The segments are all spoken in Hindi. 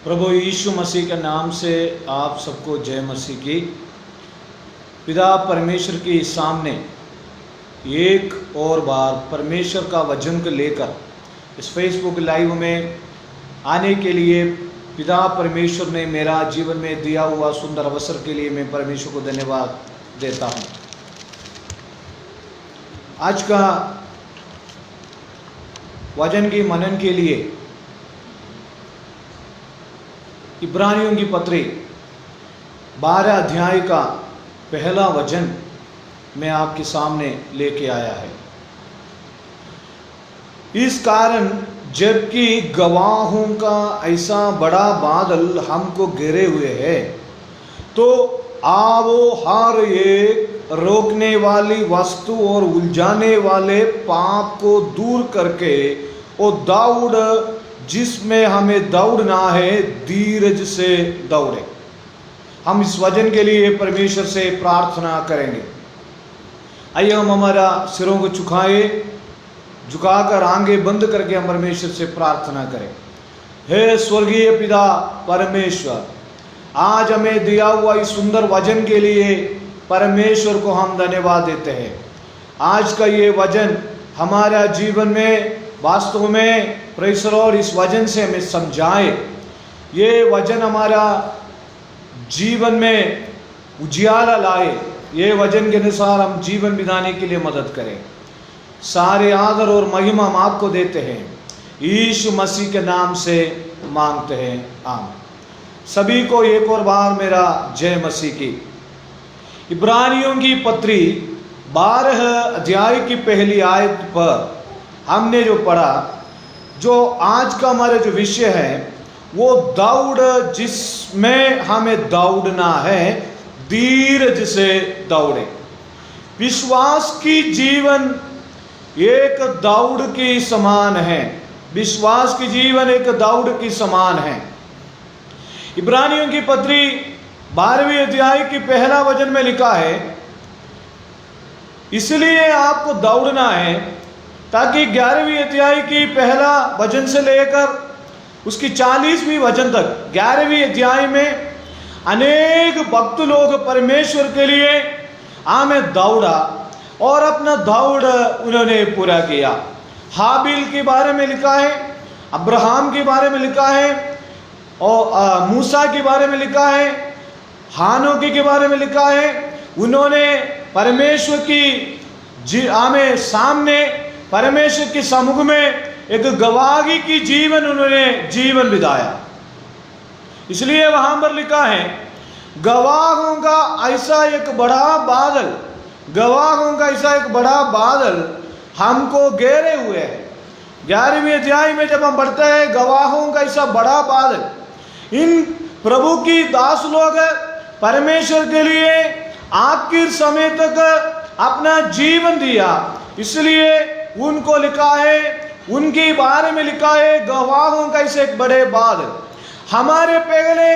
प्रभु यीशु मसीह के नाम से आप सबको जय मसीह की। पिता परमेश्वर के सामने एक और बार परमेश्वर का वचन को लेकर इस फेसबुक लाइव में आने के लिए पिता परमेश्वर ने मेरा जीवन में दिया हुआ सुंदर अवसर के लिए मैं परमेश्वर को धन्यवाद देता हूँ। आज का वचन की मनन के लिए इब्रानियों की पत्री 12 अध्याय का पहला वचन मैं आपके सामने लेके आया है। इस कारण जबकि गवाहों का ऐसा बड़ा बादल हमको घेरे हुए है, तो आवो हर एक रोकने वाली वस्तु और उलझाने वाले पाप को दूर करके वो दौड़ जिसमें हमें दौड़ना है, धीरज से दौड़े। हम इस वचन के लिए परमेश्वर से प्रार्थना करेंगे। आइए हम हमारा सिरों को झुकाकर आंखें बंद करके हम परमेश्वर से प्रार्थना करें। हे स्वर्गीय पिता परमेश्वर, आज हमें दिया हुआ इस सुंदर वचन के लिए परमेश्वर को हम धन्यवाद देते हैं। आज का ये वचन हमारा जीवन में वास्तव में प्रेसर और इस वचन से हमें समझाए। ये वचन हमारा जीवन में उजियाला लाए। ये वचन के अनुसार हम जीवन बिताने के लिए मदद करें। सारे आदर और महिमा हम आपको देते हैं, यीशु मसीह के नाम से मांगते हैं, आमीन। सभी को एक और बार मेरा जय मसीह की। इब्रानियों की पत्री 12 अध्याय की पहली आयत पर हमने जो पढ़ा, जो आज का हमारा जो विषय है वो दौड़ जिसमें हमें दौड़ना है, धीरज से दौड़े। विश्वास की जीवन एक दौड़ के समान है। विश्वास की जीवन एक दौड़ के समान है। इब्रानियों की पत्री 12वें अध्याय की पहला वचन में लिखा है, इसलिए आपको दौड़ना है ताकि 11वीं अध्याय की पहला वचन से लेकर उसकी 40वीं वचन तक 11वीं अध्याय में अनेक भक्त लोग परमेश्वर के लिए हमें दौड़ा और अपना दौड़ उन्होंने पूरा किया। हाबिल के बारे में लिखा है, अब्राहम के बारे में लिखा है, और मूसा के बारे में लिखा है, हानोकी के बारे में लिखा है। उन्होंने परमेश्वर की आमे सामने परमेश्वर के सम्मुख में एक गवाही की जीवन उन्होंने जीवन बिताया। इसलिए वहां पर लिखा है, गवाहों का ऐसा एक बड़ा बादल, गवाहों का ऐसा एक बड़ा बादल हमको घेरे हुए है। 11वीं अध्याय में जब हम पढ़ते हैं गवाहों का ऐसा बड़ा बादल, इन प्रभु की दास लोग परमेश्वर के लिए आखिर समय तक अपना जीवन दिया। इसलिए उनको लिखा है, उनके बारे में लिखा है, गवाहों का ऐसे एक बड़े बादल। हमारे पहले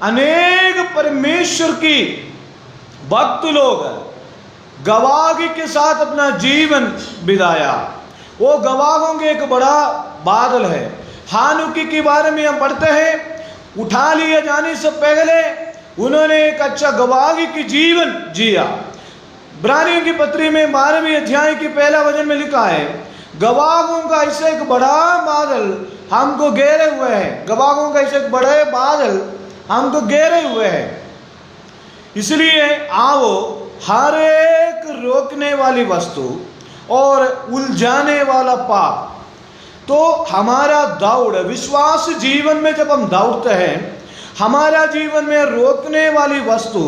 अनेक परमेश्वर की भक्त लोग गवाही के साथ अपना जीवन बिताया। वो गवाहों के एक बड़ा बादल है। हानुकी के बारे में हम पढ़ते हैं, उठा लिए जाने से पहले उन्होंने एक अच्छा गवाही की जीवन जिया। इब्रानियों की पत्री में 12वीं अध्याय की पहला वचन में लिखा है, गवाहों का ऐसा एक बड़ा बादल हमको घेरे हुए हैं। गवाहों का ऐसा एक बड़े बादल हमको घेरे हुए हैं। इसलिए आओ हर एक रोकने वाली वस्तु और उलझाने वाला पाप, तो हमारा दौड़ विश्वास जीवन में जब हम दौड़ते हैं, हमारा जीवन में रोकने वाली वस्तु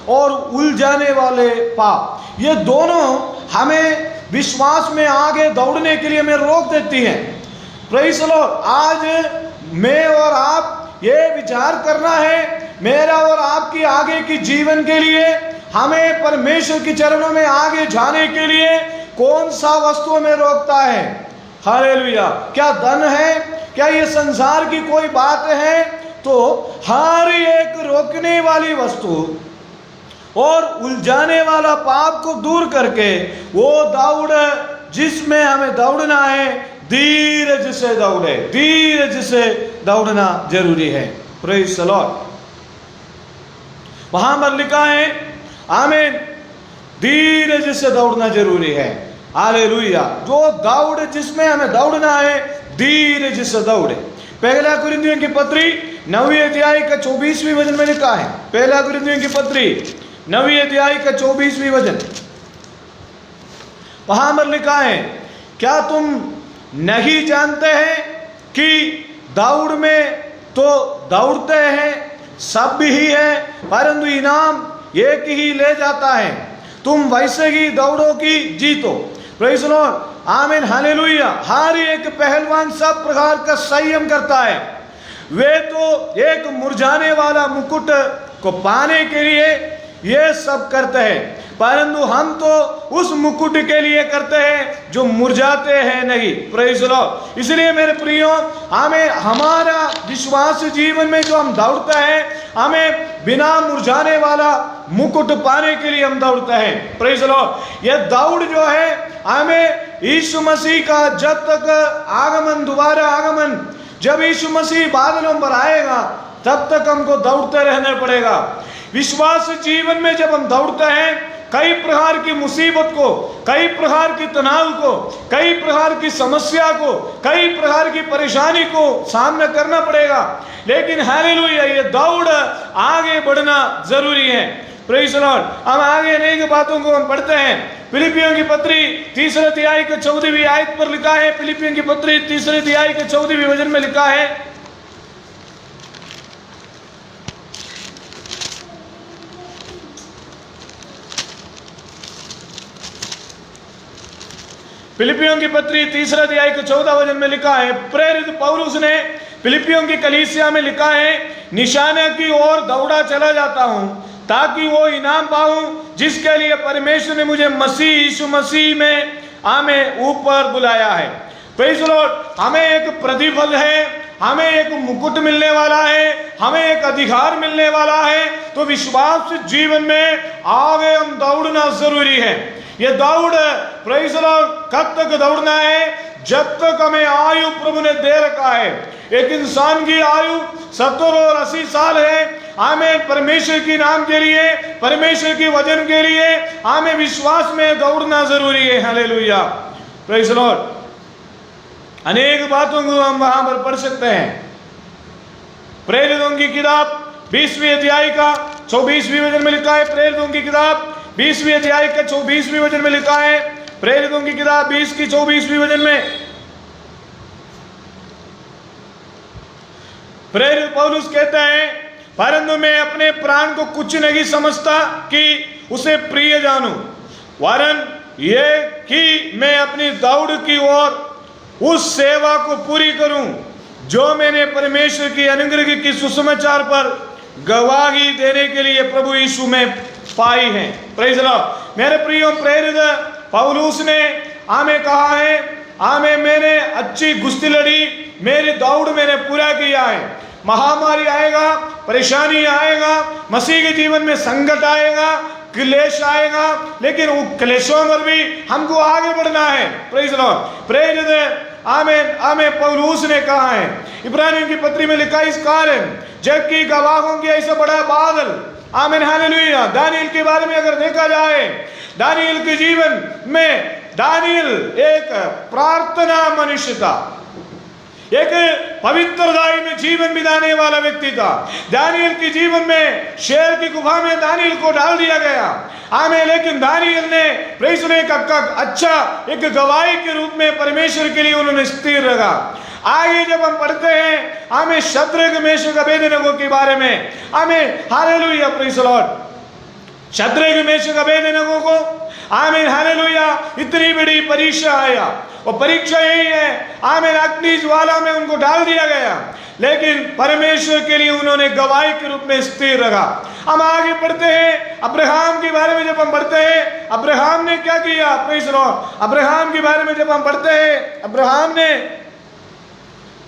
और उलझाने वाले पाप, ये दोनों हमें विश्वास में आगे दौड़ने के लिए हमें रोक देती हैं। Praise the Lord. आज मैं और आप ये विचार करना है, मेरा और आपकी आगे की जीवन के लिए हमें परमेश्वर के चरणों में आगे जाने के लिए कौन सा वस्तु में रोकता है। हालेलुया। क्या धन है, क्या ये संसार की कोई बात है? तो हर एक रोकने वाली वस्तु और उलझाने वाला पाप को दूर करके वो दौड़ जिसमें हमें दौड़ना है, धीरज से दौड़े। धीरज से दौड़ना जरूरी है। Praise the Lord. वहां पर लिखा है आमीन, धीरज से दौड़ना जरूरी है। हालेलुया। जो दौड़ जिसमें हमें दौड़ना है, धीरज से दौड़े। पहला कुरिन्थियों की पत्री 9वीं अध्याय का 24वीं वचन में लिखा है। पहला कुरिन्थियों की पत्री 9वीं अध्याय का 24वीं वचन, वहां पर लिखा है, क्या तुम नहीं जानते हैं कि दौड़ में तो दौड़ते हैं सब ही है, परंतु इनाम एक ही ले जाता है। तुम वैसे ही दौड़ो कि जीतो। Praise the Lord. आमीन, हालेलुया। हर एक पहलवान सब प्रकार का संयम करता है। वे तो एक मुरझाने वाला मुकुट को पाने के लिए ये सब करते हैं, परंतु हम तो उस मुकुट के लिए करते हैं जो मुरझाते हैं नहीं। Praise the Lord. इसलिए मेरे प्रियो, हमें हमारा विश्वास जीवन में जो हम दौड़ते हैं, हमें बिना मुरझाने वाला मुकुट पाने के लिए हम दौड़ते हैं। Praise the Lord. यह दौड़ जो है, हमें यीशु मसीह का जब तक आगमन, दोबारा आगमन, जब यीशु मसीह बादलों पर आएगा, तब तक हमको दौड़ते रहना पड़ेगा। विश्वास जीवन में जब हम दौड़ते हैं, कई प्रकार की मुसीबत को, कई प्रकार की तनाव को, कई प्रकार की समस्या को, कई प्रकार की परेशानी को सामना करना पड़ेगा, लेकिन हालेलुया, ये दौड़ आगे बढ़ना जरूरी है। Praise the Lord. हम आगे अनेक बातों को हम पढ़ते हैं। फिलिपियों की पत्री 3 अध्याय के 14वीं आयत पर लिखा है। फिलिपियों की पत्री 3 अध्याय के 14वीं वचन में लिखा है, फिलिपियों की पत्री 3 अध्याय के 14 वचन में लिखा है, प्रेरित पौलुस ने फिलिपियों की कलीसिया में लिखा है, निशाने की ओर दौड़ा चला जाता हूं ताकि वो इनाम पाऊं जिसके लिए परमेश्वर ने मुझे मसीह यीशु मसीह में हमें ऊपर बुलाया है। Praise the Lord. हमें एक प्रतिफल है, हमें एक मुकुट मिलने वाला है, हमें एक अधिकार मिलने वाला है। तो विश्वास जीवन में आगे हम दौड़ना जरूरी है। ये दौड़, प्रेज़ द लॉर्ड, कब तक दौड़ना है? जब तक हमें आयु प्रभु ने दे रखा है। एक इंसान की आयु 70 और 80 साल है। हमें परमेश्वर की नाम के लिए, परमेश्वर की वचन के लिए हमें विश्वास में दौड़ना जरूरी है। Hallelujah, praise the Lord. अनेक बातों को हम वहां पर पढ़ सकते हैं। प्रेरितों की किताब 20वीं अध्याय का 24वीं वचन में लिखा है। प्रेरितों की किताब 20वीं अध्याय का 24वीं वचन में लिखा है। प्रेरितों की किताब 20 की 24वीं वचन में प्रेरित पौलुस कहता है, परंतु मैं अपने प्राण को कुछ नहीं समझता कि उसे प्रिय जानूं, वरन ये कि मैं अपनी दौड़ की ओर उस सेवा को पूरी करूं जो मैंने परमेश्वर की अनुग्रह की सुसमाचार पर गवाही देने के लिए प्रभु यीशु में पाई है। Praise the Lord. मेरे प्रियो, प्रेरित पौलुस ने हमें कहा है, हमें मैंने अच्छी कुश्ती लड़ी, मेरी दौड़ मैंने पूरा किया है। महामारी आएगा, परेशानी आएगा, मसीह के जीवन में संकट आएगा, क्लेश आएगा, लेकिन उन क्लेशों पर भी हमको आगे बढ़ना है। Praise the Lord. प्रेरित आमें पौलुस ने कहा है, इब्रानियों की पत्री में लिखा इस कार्य जबकि गवाहों की ऐसा बड़ा बादल। आमीन, हालेलुया। दानियल के बारे में अगर देखा जाए, दानियल के जीवन में, दानियल एक प्रार्थना मनुष्य था, एक पवित्रताई में जीवन बिताने वाला व्यक्ति था। दानियल के जीवन में शेर की गुफा में दानियल को डाल दिया गया। आमीन। लेकिन दानियल ने प्रेज़ ने अच्छा एक गवाही के रूप में परमेश्वर के लिए उन्होंने स्थिर रखा। आगे जब हम पढ़ते हैं, हमें शद्रक मेशक अबेदनगो के बारे में, हमें hallelujah, praise the Lord, Shadrach Meshach Abednego को, आमीन, हालेलुया, इतनी बड़ी परीक्षा आया, और परीक्षा यही है, आमीन, अग्नि ज्वाला में उनको डाल दिया गया, लेकिन परमेश्वर के लिए उन्होंने गवाही के रूप में स्थिर रखा। हम आगे पढ़ते हैं, अब्राहम के बारे में जब हम पढ़ते हैं, अब्राहम ने क्या किया? Praise the Lord. अब्राहम के बारे में जब हम पढ़ते हैं, अब्राहम ने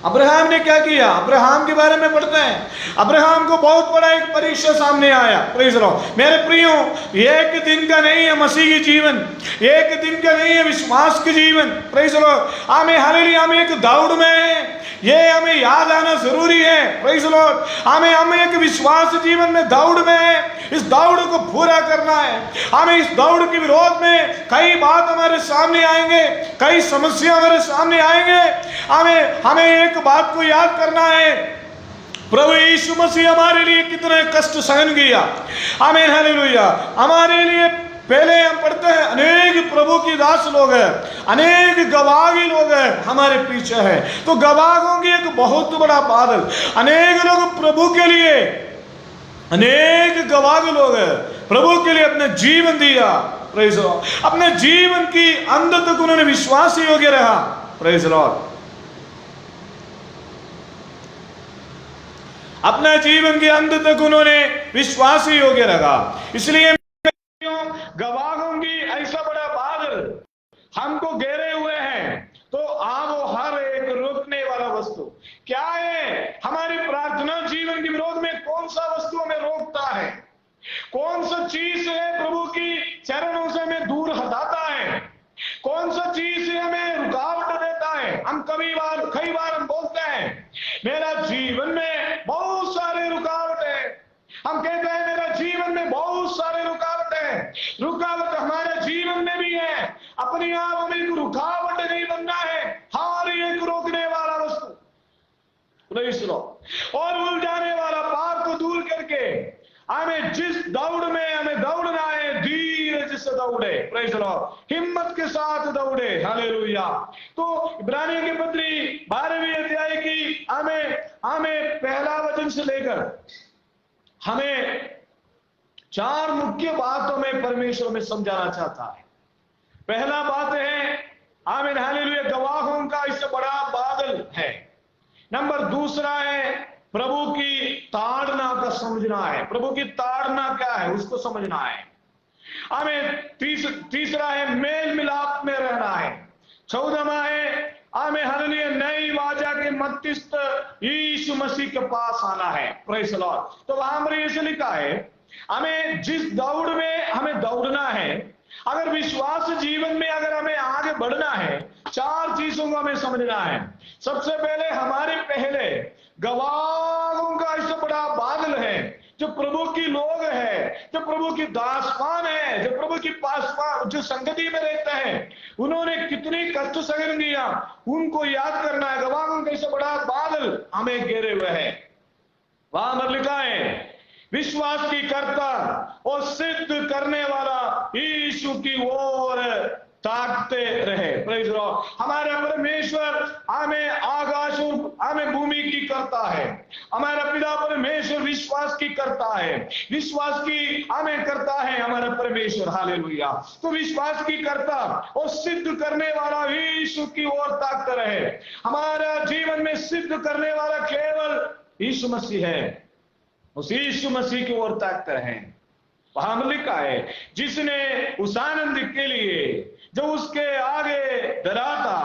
अब्राहम ने क्या किया? अब्राहम के बारे में पढ़ते हैं, अब्राहम को बहुत बड़ा एक परीक्षा सामने आया। Praise Lord. मेरे प्रियो, एक दिन का नहीं है मसीह की जीवन, एक दिन का नहीं है विश्वास की जीवन। Praise Lord. हमें हालेलुया, हमें एक दौड़ में, ये हमें याद आना जरूरी है। Praise Lord. हमें एक विश्वास जीवन में दौड़ में, इस दौड़ को पूरा करना है। हमें इस दौड़ के विरोध में कई बात हमारे सामने आएंगे, कई समस्या हमारे सामने आएंगे। हमें एक बात को याद करना है, प्रभु यीशु मसीह हमारे लिए कितने कष्ट सहन किया। आमीन हालेलुया। हमारे लिए पहले हम पढ़ते हैं, अनेक प्रभु की दास लोग हैं, अनेक गवाही लोग हैं हमारे पीछे है। तो गवाहों की एक बहुत बड़ा बादल, अनेक लोग प्रभु के लिए, अनेक गवाह लोग हैं प्रभु के लिए अपने जीवन दिया। Praise Lord. अपने जीवन की अंत तक उन्होंने विश्वास योग्य रहा। Praise Lord. अपने जीवन के अंत तक उन्होंने विश्वास योग्य रहा। इसलिए गवाहों की ऐसा बड़ा बादल हमको घेरे हुए हैं, तो वो हर एक रोकने वाला वस्तु क्या है? हमारी प्रार्थना जीवन के विरोध में कौन सा वस्तु हमें रोकता है? कौन सा चीज है प्रभु की चरणों से हमें दूर हटाता है? कौन सा चीज से हमें रुकावट देता है? हम कई बार हम बोलते हैं, मेरा जीवन में बहुत सारे रुकावट है। हम कहते हैं मेरा जीवन में बहुत सारे रुकावट है। रुकावट हमारे जीवन में भी है। अपने आप हमें एक रुकावट नहीं बनना है, हर एक रोकने वाला वस्तु और उलझाने वाला पाप को दूर करके हमें जिस दौड़ में हमें दौड़ना है, धीरज से दौड़े। Praise Lord. हिम्मत के साथ दौड़े। हालेलुया। तो इब्रानियों की पत्री 12वीं अध्याय की हमें पहला वचन से लेकर हमें 4 मुख्य बातों में परमेश्वर में समझाना चाहता है। पहला बात है, आमीन हालेलुया, गवाहों का इससे बड़ा बादल है। नंबर दूसरा है, प्रभु की ताड़ना का समझना है। प्रभु की ताड़ना क्या है उसको समझना है हमें। तीसरा है, मेल मिलाप में रहना है। 14वां है, हमें हालेलुया, नई वाचा के मध्यस्थ यीशु मसीह के पास आना है। Praise Lord. तो वहां पर ऐसे लिखा है, हमें जिस दौड़ में हमें दौड़ना है, अगर विश्वास जीवन में अगर हमें आगे बढ़ना है, 4 चीजों को हमें समझना है। सबसे पहले हमारे पहले गवाहों का ऐसा बड़ा बादल है, जो प्रभु की लोग है, जो प्रभु की दासपान है, जो प्रभु की पासपान, जो संगति में रहते हैं, उन्होंने कितनी कष्ट सहन किया, उनको याद करना है। गवाहों का ऐसा बड़ा बादल हमें घेरे हुए है। वहां पर लिखा है, विश्वास की कर्ता और सिद्ध करने वाला यीशु की ओर ताकते रहे। Praise Lord. हमारा परमेश्वर हमें आकाश और हमें भूमि की करता है। हमारा पिता परमेश्वर विश्वास की करता है, विश्वास की हमें करता है हमारा परमेश्वर। हालेलुया। तो विश्वास की करता और सिद्ध करने वाला यीशु की ओर ताकते रहे। हमारा जीवन में सिद्ध करने वाला केवल यीशु मसीह है। उस यीशु मसीह की ओर ताकते रहें। वहां लिखा है, जिसने उस आनंद के लिए जो उसके आगे डरा था,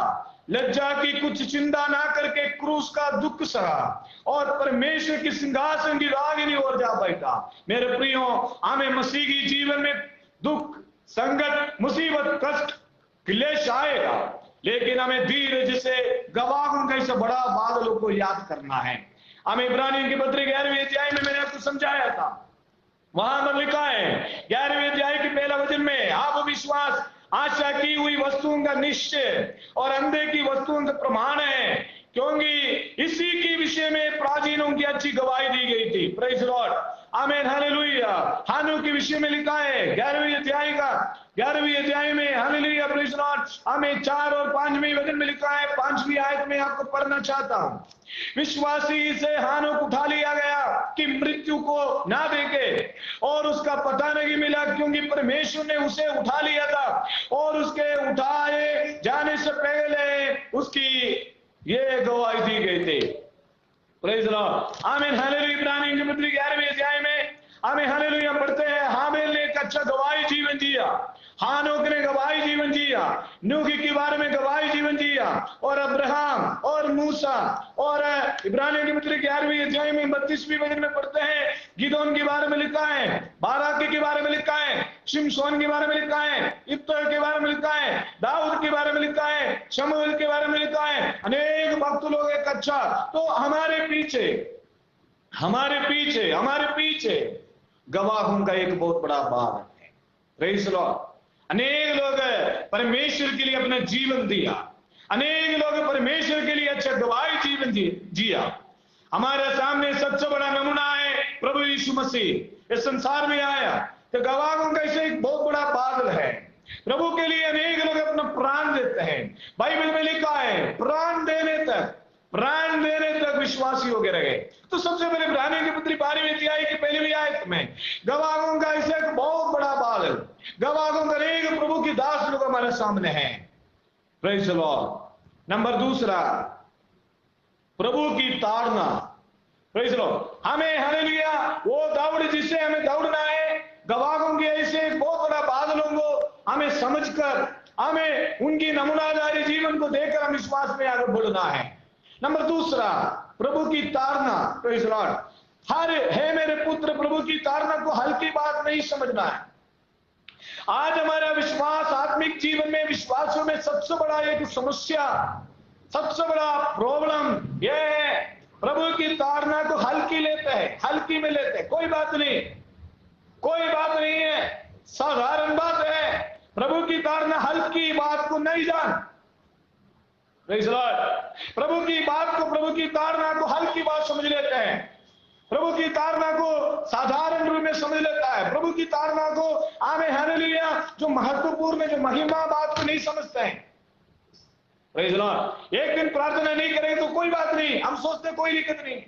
लज्जा की कुछ चिंता ना करके क्रूस का दुख सहा और परमेश्वर की सिंहासन की रागिनी ओर जा बैठा। मेरे प्रियो, हमें मसीह की जीवन में दुख, संकट, मुसीबत, कष्ट, क्लेश आएगा, लेकिन हमें धीरज से गवाहों का इस बड़ा बादलों को याद करना है। हमें इब्रानियों की पत्री 11वीं अध्याय में मैंने आपको समझाया था। वहां पर लिखा है 11वीं अध्याय के पहला वचन में, आप विश्वास आशा की हुई वस्तुओं का निश्चय और अंधे की वस्तुओं का प्रमाण है, क्योंकि इसी के विषय में प्राचीनों की अच्छी गवाही दी गई थी। Praise Lord. आमीन हालेलुया। हानोक के विषय में लिखा है 11वीं अध्याय में, हालेलुया, प्रेज़ लॉर्ड। हमें 4 और 5वें वचन में लिखा है, 5वीं आयत में आपको पढ़ना चाहता हूं। विश्वासी से हानोक उठा लिया गया कि मृत्यु को ना देखे, और उसका पता नहीं मिला, क्योंकि परमेश्वर ने उसे उठा लिया था, और उसके उठाए जाने से पहले उसकी ये गवाही दी गई थी। Praise Lord. आमीन हालेलुया। इब्रानियों की पत्री 11वीं अध्याय में हमें हालेलुया पढ़ते हैं, हाबेल ने एक अच्छा गवाही जीवन दिया। हानोक ने गवाही जीवन जिया, नूह के बारे में गवाही जीवन जिया, और अब्राहम और मूसा, और इब्रानियों की पत्री 11वीं अध्याय में 32वीं वचन में पढ़ते हैं गिदोन के बारे में लिखा है, बाराक के बारे में लिखा है, शिमशोन के बारे में लिखा है, इब्तर के बारे में लिखा है, दाऊद के बारे में लिखा है, शमूएल के बारे में लिखा है, अनेक भक्त लोग एक अच्छा। तो हमारे पीछे गवाहों का एक बहुत बड़ा बाग है। Praise the Lord. अनेक लोग परमेश्वर के लिए अपना जीवन दिया, अनेक लोग परमेश्वर के लिए अच्छा गवाही जीवन जिया। हमारे सामने सबसे बड़ा नमूना है प्रभु यीशु मसीह इस संसार में आया, तो गवाहों का इसे एक बहुत बड़ा बादल है। प्रभु के लिए अनेक लोग अपना प्राण देते हैं। बाइबल में लिखा है प्राण देने तक विश्वासी हो गए रहे। तो सबसे पहले इब्रानियों की पत्री 12वीं अध्याय की पहली आयत में गवाहों का इसे एक बहुत बड़ा बादल, गवाहों का अनेक प्रभु की दास लोग हमारे सामने हैं। Praise the Lord. नंबर दूसरा, प्रभु की ताड़ना। Praise the Lord. हमें हालेलुया वो दौड़ जिससे हमें दौड़ना है, गवाहों के ऐसे एक बहुत बड़ा बादलों को हमें समझकर, हमें उनकी नमूनादारी जीवन को देखकर हम विश्वास में आगे बढ़ना है। नंबर दूसरा, प्रभु की ताड़ना। Praise the Lord. हर है मेरे पुत्र, प्रभु की ताड़ना को हल्की बात नहीं समझना है। आज हमारा विश्वास आत्मिक जीवन में विश्वासों में सबसे बड़ा एक समस्या, सबसे बड़ा प्रॉब्लम यह है प्रभु की ताड़ना को हल्की लेते हैं, हल्की में लेते हैं। कोई बात नहीं है, साधारण बात है। प्रभु की ताड़ना हल्की बात को नहीं जान। Praise the Lord. प्रभु की बात को, प्रभु की ताड़ना को हल्की बात समझ लेते हैं, प्रभु की ताड़ना को साधारण रूप में समझ लेता है, प्रभु की ताड़ना को आमें हालेलुया जो महत्वपूर्ण जो महिमा बात को नहीं समझते हैं। Praise the Lord. एक दिन प्रार्थना नहीं करेंगे तो कोई बात नहीं, हम सोचते कोई दिक्कत नहीं।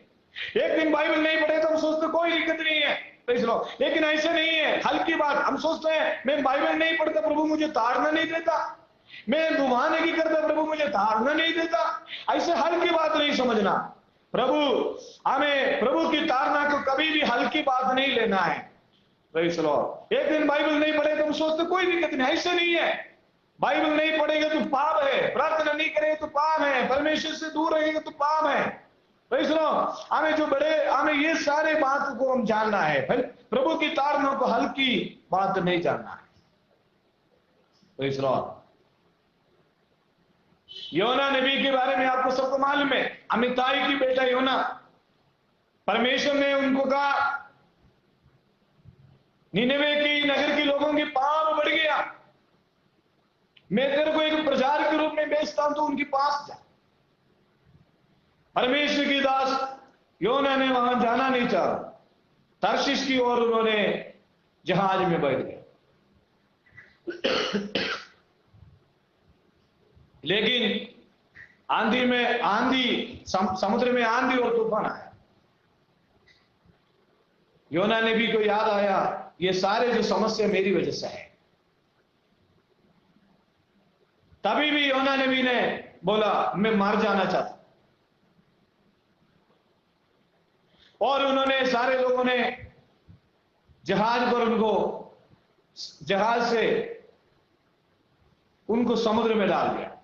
एक दिन बाइबल नहीं पढ़े तो हम सोचते कोई दिक्कत नहीं है। Praise the Lord. लेकिन ऐसे नहीं है हल्की बात। हम सोचते हैं मैं बाइबल नहीं पढ़ता, प्रभु मुझे ताड़ना नहीं देता, मैं दुआने की करता, प्रभु मुझे ताड़ना नहीं देता। ऐसे हल्की बात नहीं समझना। हमें प्रभु की ताड़ना को कभी भी हल्की बात नहीं लेना है। Praise the Lord. एक दिन बाइबल नहीं पढ़े तो हम सोचते कोई दिक्कत नहीं, ऐसे नहीं है। बाइबल नहीं पढ़ेगा तो पाप है, प्रार्थना नहीं करेगा तो पाप है, परमेश्वर से दूर रहेगा तो पाप है। Praise the Lord. हमें ये सारे बात को हम जानना है। प्रभु की ताड़ना को हल्की बात नहीं जानना है। Praise the Lord. योना नबी के बारे में आपको सबको मालूम है। अमिताई की बेटा योना, परमेश्वर ने उनको कहा निनवे की नगर के लोगों की पाप बढ़ गया, मैं तेरे को एक प्रचार के रूप में भेजता हूं तो उनके पास जा। परमेश्वर की दास योना ने वहां जाना नहीं चाहा, तर्शीश की ओर उन्होंने जहाज में बैठ गए। लेकिन समुद्र में आंधी और तूफान आया। योना नबी को याद आया ये सारे जो समस्या मेरी वजह से है। तभी भी योना नबी ने बोला मैं मर जाना चाहता, और उन्होंने सारे लोगों ने जहाज से उनको समुद्र में डाल दिया।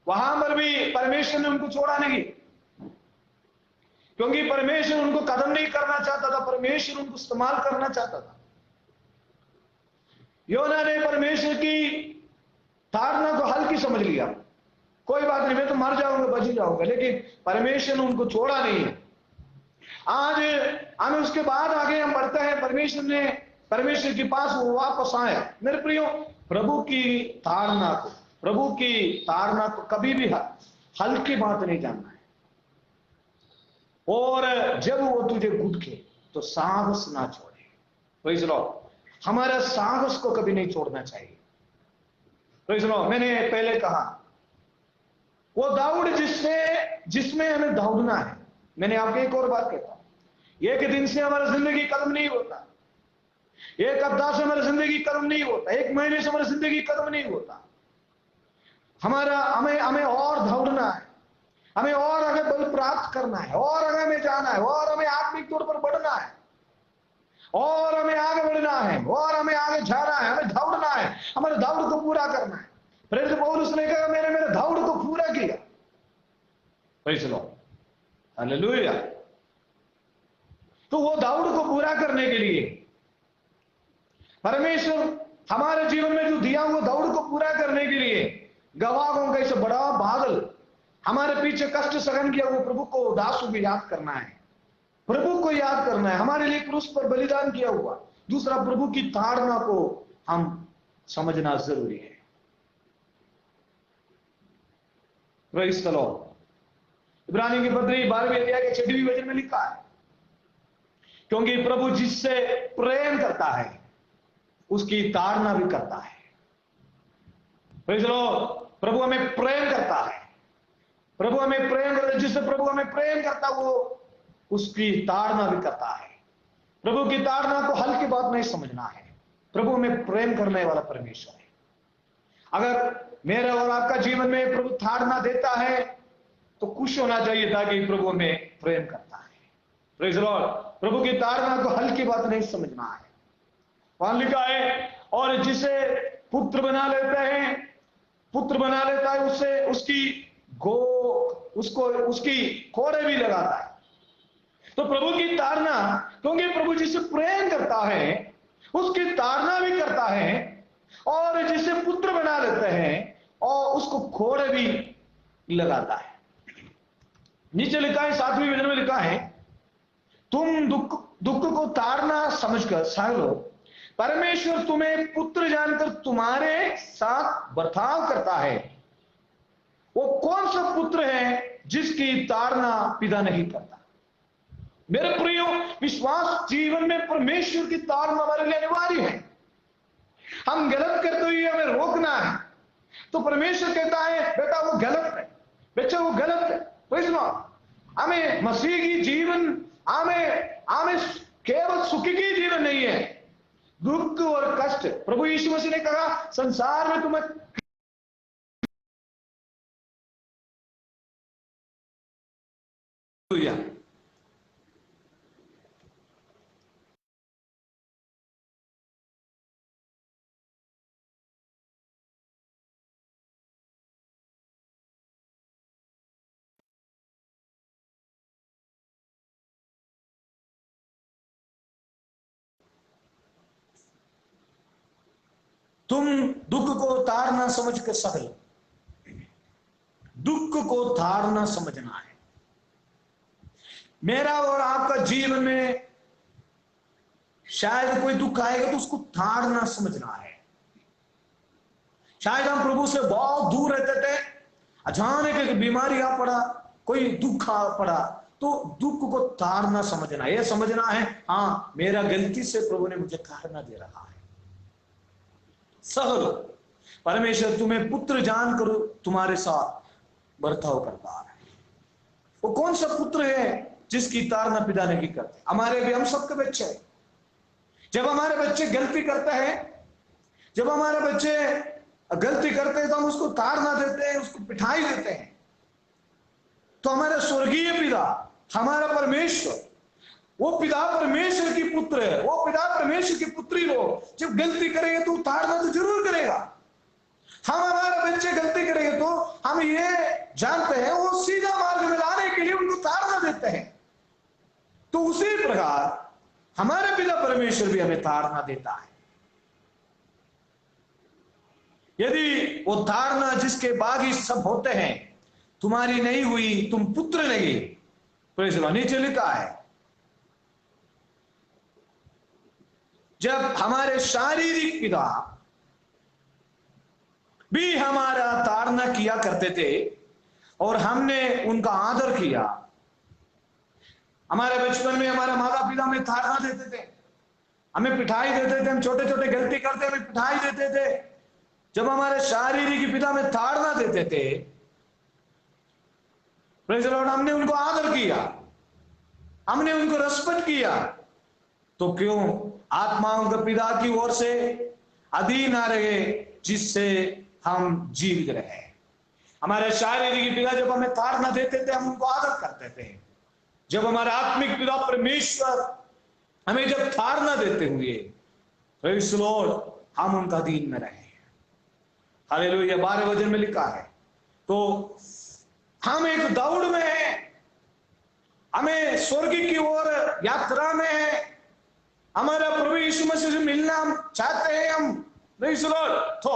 वहां पर भी परमेश्वर ने उनको छोड़ा नहीं, क्योंकि परमेश्वर उनको कदम नहीं करना चाहता था, परमेश्वर उनको इस्तेमाल करना चाहता था। योना ने परमेश्वर की ताड़ना को हल्की समझ लिया, कोई बात नहीं मैं तो मर जाऊंगा, बच जाऊंगा, लेकिन परमेश्वर ने उनको छोड़ा नहीं। आज हम उसके बाद आगे हम बढ़ते हैं। परमेश्वर के पास वो वापस आया। मेरे प्रियो, प्रभु की ताड़ना को कभी भी हल्की बात नहीं जानना है। और जब वो तुझे गुदके तो साहस ना छोड़े। Praise the Lord. हमारा साहस को कभी नहीं छोड़ना चाहिए। Praise the Lord. मैंने पहले कहा वो दौड़ जिसमें हमें दौड़ना है। मैंने आपको एक और बात कहता हूं, एक दिन से हमारा जिंदगी खत्म नहीं होता, एक हफ्ता से हमारी जिंदगी खत्म नहीं होता, एक महीने से हमारी जिंदगी खत्म नहीं होता। हमें और दौड़ना है, हमें और आगे बल प्राप्त करना है, और आगे में जाना है, और हमें आत्मिक तौर पर बढ़ना है, और हमें आगे बढ़ना है, और हमें आगे जाना है, हमें दौड़ना है, हमारे दौड़ को पूरा करना है। प्रेरित पौलुस ने कहा मैंने मेरे दौड़ को पूरा किया। Praise the Lord, hallelujah. तो वो दौड़ को पूरा करने के लिए परमेश्वर हमारे जीवन में जो दिया हुआ दौड़ को पूरा करने के लिए गवाहों का इस बड़ा बादल हमारे पीछे कष्ट सहन किया हुआ प्रभु को दासों को याद करना है, प्रभु को याद करना है, हमारे लिए क्रूस पर बलिदान किया हुआ। दूसरा, प्रभु की ताड़ना को हम समझना जरूरी है। Praise the Lord. इब्रानियों की पत्री 12वें अध्याय के 6वें वचन में लिखा है, क्योंकि प्रभु जिससे प्रेम करता है उसकी ताड़ना भी करता है। Praise the Lord. प्रभु हमें प्रेम करता है, प्रभु हमें प्रेम करता है। जिससे प्रभु हमें प्रेम करता वो उसकी ताड़ना भी करता है। प्रभु की ताड़ना को हल्की बात नहीं समझना है। प्रभु हमें प्रेम करने वाला परमेश्वर है। अगर मेरे और आपका जीवन में प्रभु ताड़ना देता है तो खुश होना चाहिए था कि प्रभु हमें प्रेम करता है। Praise the Lord. प्रभु की ताड़ना को हल्की बात नहीं समझना है। वहां लिखा है, और जिसे पुत्र बना लेते हैं, पुत्र बना लेता है उससे उसकी कोड़े भी लगाता है। तो प्रभु की ताड़ना, क्योंकि प्रभु जिसे प्रेम करता है उसकी ताड़ना भी करता है, और जिसे पुत्र बना लेते हैं और उसको कोड़े भी लगाता है। नीचे लिखा है 7वें वचन में लिखा है, तुम दुख को ताड़ना समझकर सहलो, परमेश्वर तुम्हें पुत्र जानकर तुम्हारे साथ बर्ताव करता है। वो कौन सा पुत्र है जिसकी ताड़ना पिता नहीं करता? मेरे प्रियो, विश्वास जीवन में परमेश्वर की ताड़ना हमारे लिए अनिवार्य है। हम गलत करते हुए हमें रोकना है तो परमेश्वर कहता है बेटा वो गलत है, बेटा वो गलत है। Praise the Lord. हमें मसीह की जीवन, हमें केवल सुखी की जीवन नहीं है, दुख और कष्ट। प्रभु यीशु मसीह ने कहा संसार में तुम्हें तुम दुख को ताड़ना समझ कर सह लो। दुख को ताड़ना समझना है। मेरा और आपका जीवन में शायद कोई दुख आएगा तो उसको ताड़ना समझना है। शायद हम प्रभु से बहुत दूर रहते थे, अचानक एक बीमारी आ पड़ा, कोई दुख आ पड़ा, तो दुख को ताड़ना समझना है। यह समझना है हाँ मेरा गलती से प्रभु ने मुझे ताड़ना दे रहा है। सह लो, परमेश्वर तुम्हें पुत्र जानकर तुम्हारे साथ बर्ताव करता है। वो कौन सा पुत्र है जिसकी ताड़ना पिता नहीं करते? हमारे भी, हम सबके बच्चे हैं। जब हमारे बच्चे गलती करते हैं, जब हमारे बच्चे गलती करते हैं तो हम उसको ताड़ना देते हैं, उसको पिटाई देते हैं। तो हमारा स्वर्गीय पिता, हमारा परमेश्वर, वो पिता परमेश्वर की पुत्र है, वो पिता परमेश्वर की पुत्री हो। जब गलती करेंगे तो ताड़ना तो जरूर करेगा। हम हमारे बच्चे गलती करेंगे तो हम ये जानते हैं वो सीधा मार्ग में लाने के लिए उनको ताड़ना देते हैं। तो उसी प्रकार हमारे पिता परमेश्वर भी हमें ताड़ना देता है। यदि वो ताड़ना जिसके बागी सब होते हैं तुम्हारी नहीं हुई, तुम पुत्र नहीं। Praise the Lord. नीचे लिखा है जब हमारे शारीरिक पिता भी हमारा ताड़ना किया करते थे और हमने उनका आदर किया। हमारे बचपन में हमारे माता पिता हमें ताड़ना देते थे, हमें पिटाई देते थे, हम छोटे छोटे गलती करते हमें पिटाई देते थे। जब हमारे शारीरिक पिता हमें ताड़ना देते थे, प्रेज़ द लॉर्ड, हमने उनको आदर किया, हमने उनको रिस्पेक्ट किया, तो क्यों आत्माओं के पिता की ओर से अधीन आ रहे जिससे हम जीवित रहे। हमारे शारीरिक पिता जब हमें ताड़ना देते थे हम उनको आदर करते थे। जब हमारे आत्मिक पिता परमेश्वर हमें जब ताड़ना देते हुए, प्रेज़ द लॉर्ड, हम उनका दीन में रहे। हालेलुया। 12 वचन में लिखा है, तो हम एक दौड़ में हैं, हमें स्वर्ग की ओर यात्रा में है, हमारा प्रभु यीशु मसीह से मिलना हम चाहते हैं हम, प्रेज़ द लॉर्ड। तो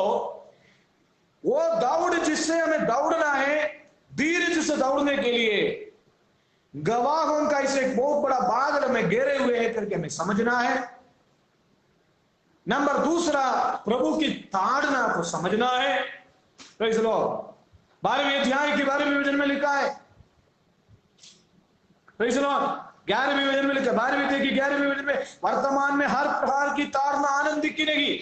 वो दौड़ जिससे हमें दौड़ना है, धीरज से दौड़ने के लिए गवाहों का इसे एक बहुत बड़ा बादल में घेरे हुए है करके हमें समझना है। नंबर दूसरा, प्रभु की ताड़ना को समझना है। Praise the Lord. 12वें अध्याय के 12वें वचन में लिखा है, प्रेज़ द लॉर्ड, 11वें वचन में लिखा, 12वें अध्याय की 11वें वचन में, वर्तमान में हर प्रकार की ताड़ना आनंद की नहीं।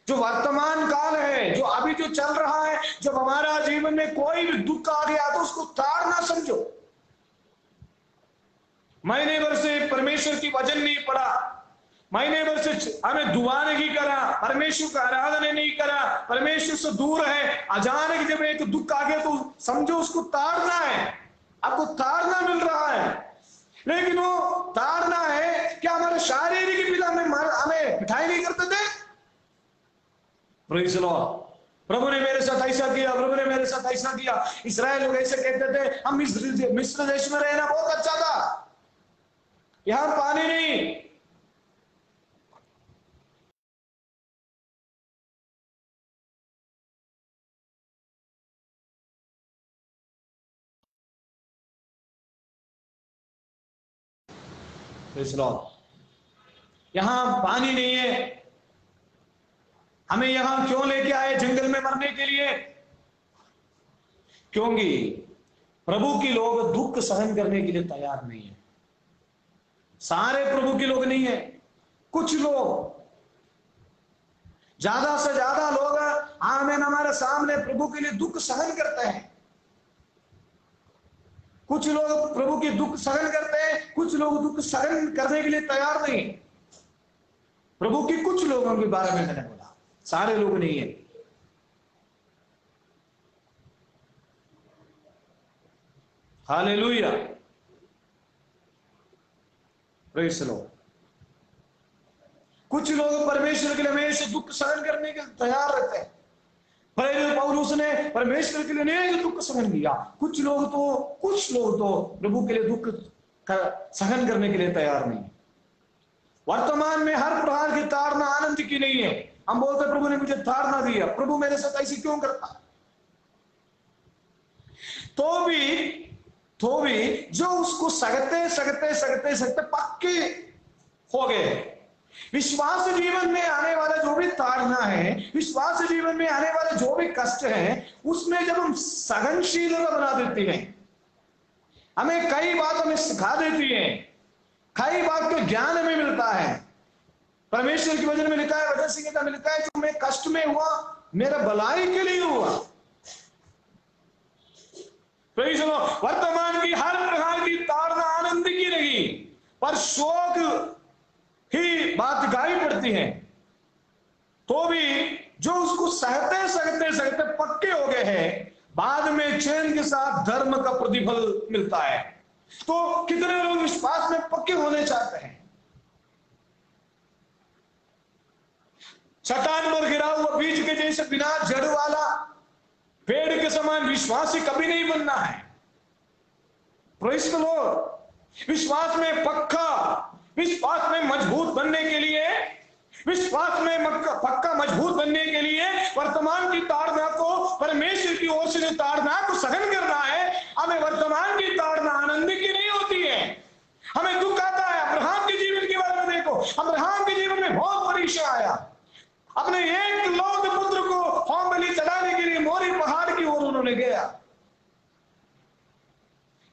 जो वर्तमान काल है, जो अभी जो चल रहा है, जब हमारा जीवन में कोई भी दुख आ गया तो उसको ताड़ना समझो। महीने भर से परमेश्वर की वचन नहीं पढ़ा, महीने भर से हमें दुआ नहीं करा, परमेश्वर का आराधना नहीं करा, परमेश्वर से दूर है, अचानक जब एक दुख आ गया तो समझो उसको ताड़ना है, आपको ताड़ना मिल रहा है। लेकिन वो ताड़ना है क्या हमारे शारीरिक पिता में हमें मिठाई नहीं करते थे? Praise the Lord. प्रभु ने मेरे साथ ऐसा किया, प्रभु ने मेरे साथ ऐसा किया। इस्राएल लोग ऐसे कहते थे, हम मिस्र देश में रहना बहुत अच्छा था, यहां पानी नहीं। यहां पानी नहीं है, हमें यहां क्यों लेके आए जंगल में मरने के लिए? क्योंकि प्रभु के लोग दुख सहन करने के लिए तैयार नहीं है। सारे प्रभु के लोग नहीं है, कुछ लोग, ज्यादा से ज्यादा लोग आमेन हमारे सामने प्रभु के लिए दुख सहन करते हैं। कुछ लोग प्रभु के दुख सहन करते हैं, कुछ लोग दुख सहन करने के लिए तैयार नहीं। प्रभु के कुछ लोगों के बारे में मैंने बोला, सारे लोग नहीं है। Hallelujah, praise the Lord. कुछ लोग परमेश्वर के लिए हमेशा दुख सहन करने के तैयार रहते हैं। पौलुस ने परमेश्वर के लिए अनेक दुख सहन किया। कुछ लोग तो प्रभु के लिए दुख सहन करने के लिए तैयार नहीं। वर्तमान में हर प्रकार की ताड़ना आनंद की नहीं है। हम बोलते प्रभु ने मुझे ताड़ना दिया, प्रभु मेरे साथ ऐसी क्यों करता? तो भी जो उसको सगते पक्के हो गए। विश्वास जीवन में आने वाला जो भी ताड़ना है, विश्वास जीवन में आने वाले जो भी कष्ट है, उसमें जब हम सहनशीलता बना देते हैं, हमें कई बात हमें सिखा देती है, कई बात का ज्ञान हमें मिलता है। परमेश्वर की वचन में लिखा है, वचन संहिता में लिखा है, जो मैं कष्ट में हुआ मेरा भलाई के लिए हुआ। वर्तमान की हर प्रकार की ताड़ना आनंद की नहीं, पर शोक ही बात गाई पड़ती है। तो भी जो उसको सहते पक्के हो गए हैं, बाद में चैन के साथ धर्म का प्रतिफल मिलता है। तो कितने लोग विश्वास में पक्के होने चाहते हैं? चट्टान पर गिरा हुआ बीज के जैसे बिना जड़ वाला पेड़ के समान विश्वासी कभी नहीं बनना है। Praise the Lord. विश्वास में पक्का, विश्वास में मजबूत बनने के लिए, विश्वास में पक्का मजबूत बनने के लिए वर्तमान की ताड़ना को, परमेश्वर की ओर से ताड़ना को सहन करना है। हमें वर्तमान की ताड़ना आनंद की नहीं होती है, हमें दुख आता है। अब्राहम के जीवन के बारे में देखो, अब्राहम के जीवन में बहुत परीक्षा आया। अपने एक लौते पुत्र को होम बलि चढ़ाने के लिए मोरी पहाड़ की ओर उन्होंने गया,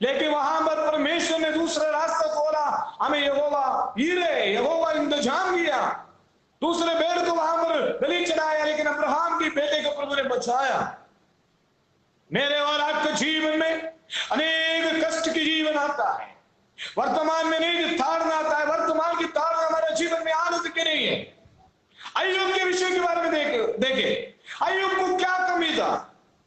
लेकिन वहां पर परमेश्वर ने दूसरा रास्ता खोला। हमें यहोवा इंतजाम किया, दूसरे पेड़ को वहां पर बलि चढ़ाया, लेकिन अब्राहम के बेटे को प्रभु ने बचाया। मेरे और आपके जीवन में अनेक कष्ट की जीवन आता है, वर्तमान में नहीं ताड़ना आता है। वर्तमान की ताड़ना हमारे जीवन में आनंद की नहीं है। अय्यूब के विषय के बारे में देखे, अय्यूब को क्या कमी था?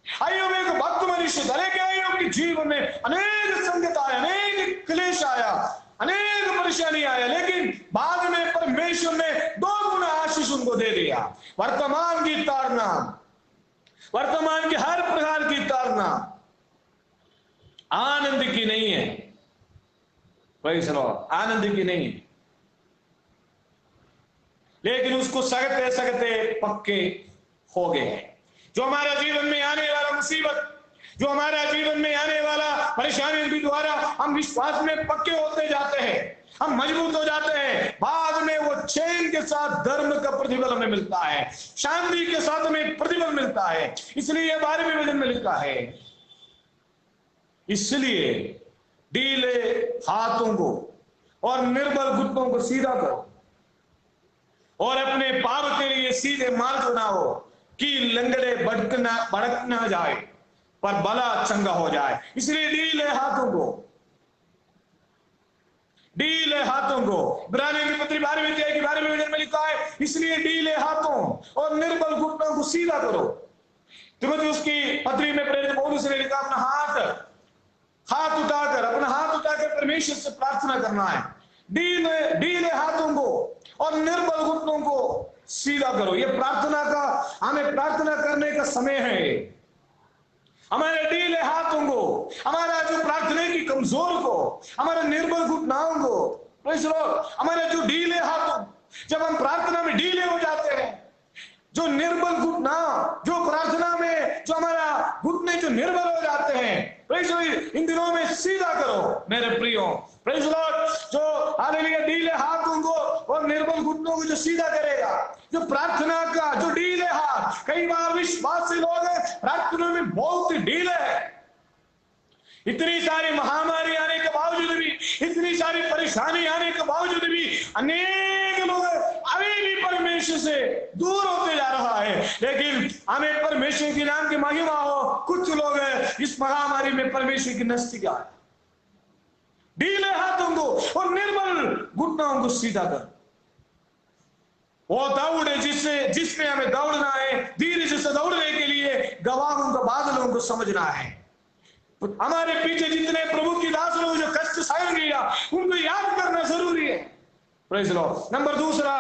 अय्यूब एक भक्त मनुष्य था, लेकिन अय्यूब के जीवन में अनेक संकट आया, अनेक क्लेश आया। अनेक परेशानी आया, लेकिन बाद में परमेश्वर ने 2 गुना आशीष उनको दे दिया। वर्तमान की ताड़ना, वर्तमान की हर प्रकार की ताड़ना आनंद की नहीं है। प्रेज़ द लॉर्ड, आनंद की नहीं है, लेकिन उसको सकते सकते पक्के हो गए हैं। जो हमारे जीवन में आने वाला मुसीबत, जो हमारा जीवन में आने वाला परेशानी के द्वारा हम विश्वास में पक्के होते जाते हैं, हम मजबूत हो जाते हैं, बाद में वो चैन के साथ धर्म का प्रतिफल हमें मिलता है, शांति के साथ हमें प्रतिफल मिलता है। इसलिए 12वें वचन में लिखा है, इसलिए ढीले हाथों को और निर्बल घुटनों को सीधा करो और अपने पाप के लिए सीधे मार्ग बनाओ कि लंगड़े भड़क ना जाए पर भला चंगा हो जाए। इसलिए ढीले हाथों को, ढीले हाथों को, इब्रानियों की पत्री 12वें अध्याय की 12वें वचन में लिखा है, इसलिए ढीले हाथों और निर्बल घुटनों को सीधा करो। तीमुथियुस की पत्री में प्रेरित पौलुस ने लिखा, अपना हाथ उठाकर, अपना हाथ उठाकर परमेश्वर से प्रार्थना करना है। ढीले हाथों को और निर्बल घुटनों को सीधा करो। ये प्रार्थना का, हमें प्रार्थना करने का समय है। हमारे ढीले हाथों को, हमारा जो प्रार्थना की कमजोर को, हमारे निर्बल घुटनाओं को, हमारे जो ढीले हाथों, जब हम प्रार्थना में ढीले हो जाते हैं, जो निर्बल घुटना, जो प्रार्थना में जो हमारा घुटने जो निर्बल हो जाते हैं, इन दिनों में सीधा करो मेरे प्रियो। प्रेज़ द लॉर्ड, जो हालेलुया ढीले हाथों को और निर्बल घुटनों को जो सीधा करेगा, जो प्रार्थना का जो ढीले हाथ, कई बार विश्वासी लोग प्रार्थना में बहुत ढीले हैं। इतनी सारी महामारी आने के बावजूद भी, इतनी सारी परेशानी आने के बावजूद भी अनेक लोग अभी भी परमेश्वर से दूर होते जा रहा है। लेकिन हमें परमेश्वर के नाम की महिमा हो, कुछ लोग इस महामारी में परमेश्वर की नजदीक आए। ढीले हाथों को और निर्बल घुटनों को सीधा कर। वो दौड़ है जिसमें हमें दौड़ना है, धीरे से दौड़ने के लिए गवाहों को, बादलों को समझना है। हमारे पीछे जितने प्रभु की दास लोग जो कष्ट सहन किया, उनको याद करना जरूरी है। Praise the Lord. नंबर दूसरा,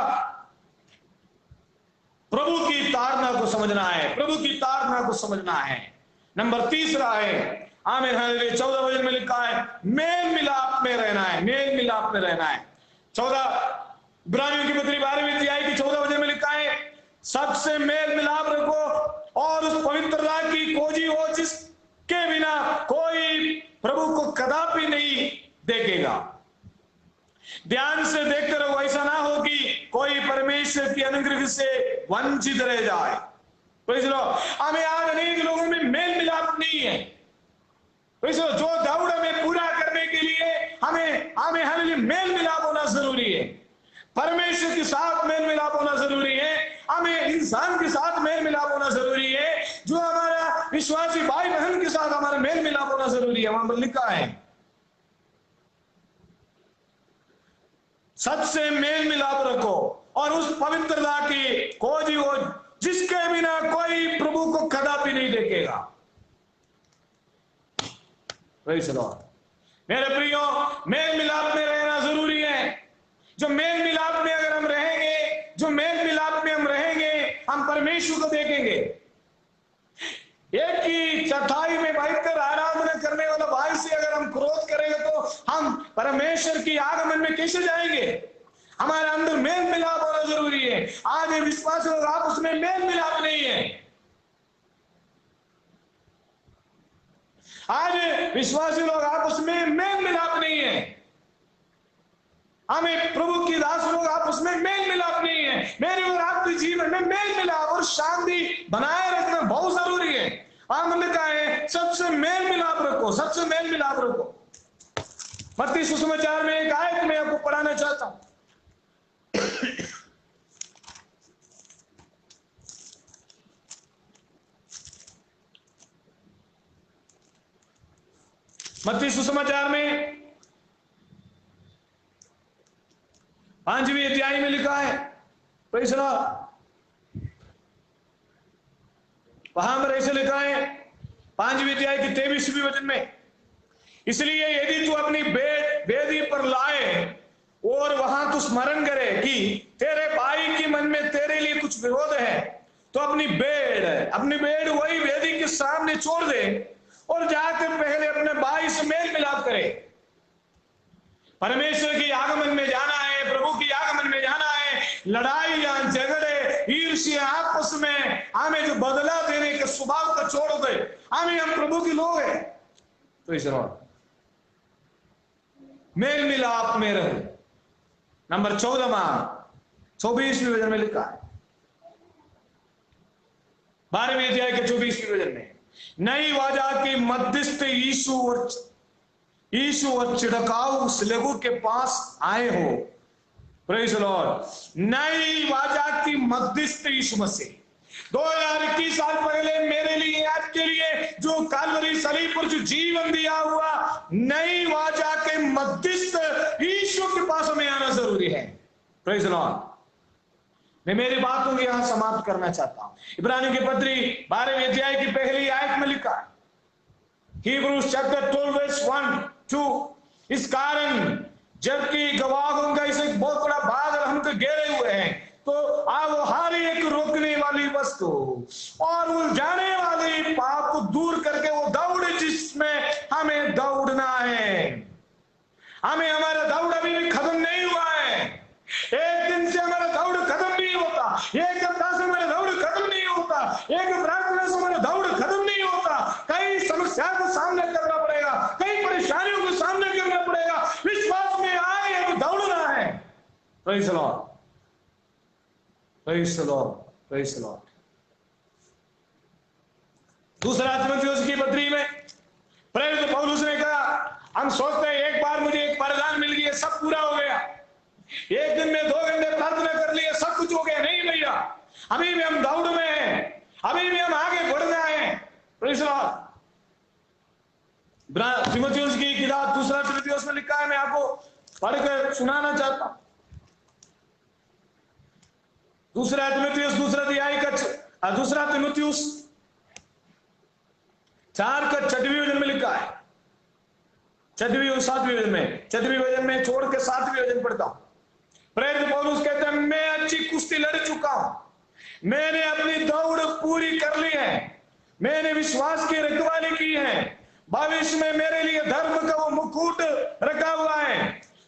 प्रभु की ताड़ना को समझना है, प्रभु की ताड़ना को समझना है। नंबर तीसरा है, आमीन हालेलुया, 14 वचन में लिखा है, मेल मिलाप में रहना है, मेल मिलाप में रहना है। 14 इब्रानियों की पत्री 12वें अध्याय की 14 वचन में लिखा है, सबसे मेल मिलाप रखो और उस पवित्रता की खोजी हो जिसके बिना कोई प्रभु को कदापि नहीं देखेगा। ध्यान से देखते रहो, ऐसा ना हो कि कोई परमेश्वर की अनुग्रह से वंचित रह जाए। हमें आज अनेक लोगों में मेल मिलाप नहीं है। जो दौड़ में पूरा करने के लिए हमें मेल मिलाप होना जरूरी है। परमेश्वर के साथ मेल मिलाप होना जरूरी है, हमें इंसान के साथ मेल मिलाप होना जरूरी है, जो हमारा विश्वासी भाई बहन के साथ हमारा मेल मिलाप होना जरूरी है। वहां पर लिखा है, सबसे मेल मिलाप रखो और उस पवित्रता की खोजी हो जिसके बिना कोई प्रभु को कदापि नहीं देखेगा। Praise the Lord. मेरे प्रियो, मेल मिलाप में रहना जरूरी है। जो मेल मिलाप में अगर हम रहेंगे, जो मेल मिलाप में हम रहेंगे, हम परमेश्वर को देखेंगे। एक ही चौथाई में बैठकर आराधना करने वाला भाई से अगर हम क्रोध करेंगे तो हम परमेश्वर की आगमन में कैसे जाएंगे? हमारे अंदर मेल मिलाप होना जरूरी है। आज विश्वास लोग आपस में मेल मिलाप नहीं है। आज विश्वासी लोग आपस में मेल मिलाप नहीं है। हमें प्रभु की दास लोग आपस में मेल मिलाप नहीं है। मेरे और आपके जीवन में मेल मिलाप और शांति बनाए रखना बहुत जरूरी है। हमने कहा है, सबसे मेल मिलाप रखो, सबसे मेल मिलाप रखो। मत्ती सुसमाचार में एक आयत मैं आपको पढ़ाना चाहता हूं। मत्ती सुसमाचार में 5वीं अध्याय में लिखा है, प्रेज़ द लॉर्ड। वहां पर ऐसे लिखा है 5वीं अध्याय की 23वें वचन में, इसलिए यदि तू अपनी वेदी पर लाए और वहां तू स्मरण करे कि तेरे भाई के मन में तेरे लिए कुछ विरोध है, तो अपनी बेड़ वही वेदी के सामने छोड़ दे और जाकर पहले अपने भाई से मेल मिलाप करे। परमेश्वर के आगमन में जाना है, प्रभु के आगमन में जाना है। लड़ाई या झगड़े, ईर्ष्या, आपस में हमें जो बदला देने के स्वभाव को छोड़ दे। हम प्रभु के लोग हैं, तो इस मेल मिलाप में रहो। नंबर 14 24वीं वचन में लिखा है, 12वें अध्याय के 24वीं वचन में, नई वाचा के मध्यस्थ यीशु और छिड़काव उस लहू के पास आए हो। Praise the Lord. नई वाचा की मध्यस्थ यीशु मसीह 2021 साल पहले मेरे लिए, आपके लिए जो कालवरी सलीब पर जो जीवन दिया हुआ नई वाचा के मध्यस्थ यीशु के पास हमें आना जरूरी है। Praise the Lord. मैं मेरी बातों को यहां समाप्त करना चाहता हूं। इब्रानियों की पत्री 12वें अध्याय की पहली आयत में लिखा है, Hebrews chapter 12 verse 1-2, इस कारण जबकि गवाहों का इसे एक बहुत बड़ा बादल हमको घेरे हुए हैं, तो वो हर एक रोकने वाली वस्तु और उलझाने वाली पाप को दूर करके वो दौड़ जिसमें हमें दौड़ना है। हमें हमारा दौड़ अभी भी खत्म नहीं हुआ है। एक दिन से हमारा दौड़ खत्म नहीं होता, एक सप्ताह से हमारा दौड़ खत्म नहीं होता, एक प्रार्थना से हमारा दौड़ खत्म नहीं होता। कई समस्या को सामना करना पड़ेगा, कई परेशानियों को सामना करना पड़ेगा। विश्वास में आए अब दौड़ना है। Praise the Lord, praise the Lord, praise the Lord. दूसरा तीमुथियुस की पत्री में प्रेरित पौलुस ने कहा, हम सोचते हैं एक बार मुझे एक वरदान मिल गया, सब पूरा हो गया, एक दिन में 2 घंटे प्रार्थना कर लिया, सब कुछ हो गया। नहीं भैया, अभी भी हम दौड़ में हैं, अभी भी हम आगे बढ़ना है। Praise the Lord. तीमुथियुस की किताब दूसरा तीमुथियुस में लिखा है, मैं आपको पढ़कर सुनाना चाहता हूं। दूसरा तीमुथियुस दूसरा अध्याय का दूसरा तीमुथियुस 4 का 6वीं वचन में लिखा है, 6वीं और 7वीं वचन में, 6वीं वचन में छोड़ के 7वीं वचन पढ़ता हूं। प्रेरित पौलुस कहते हैं, मैं अच्छी कुश्ती लड़ चुका हूं, मैंने अपनी दौड़ पूरी कर ली है, मैंने विश्वास की रखवाली की है, भविष्य में मेरे लिए धर्म का वो मुकुट रखा हुआ है।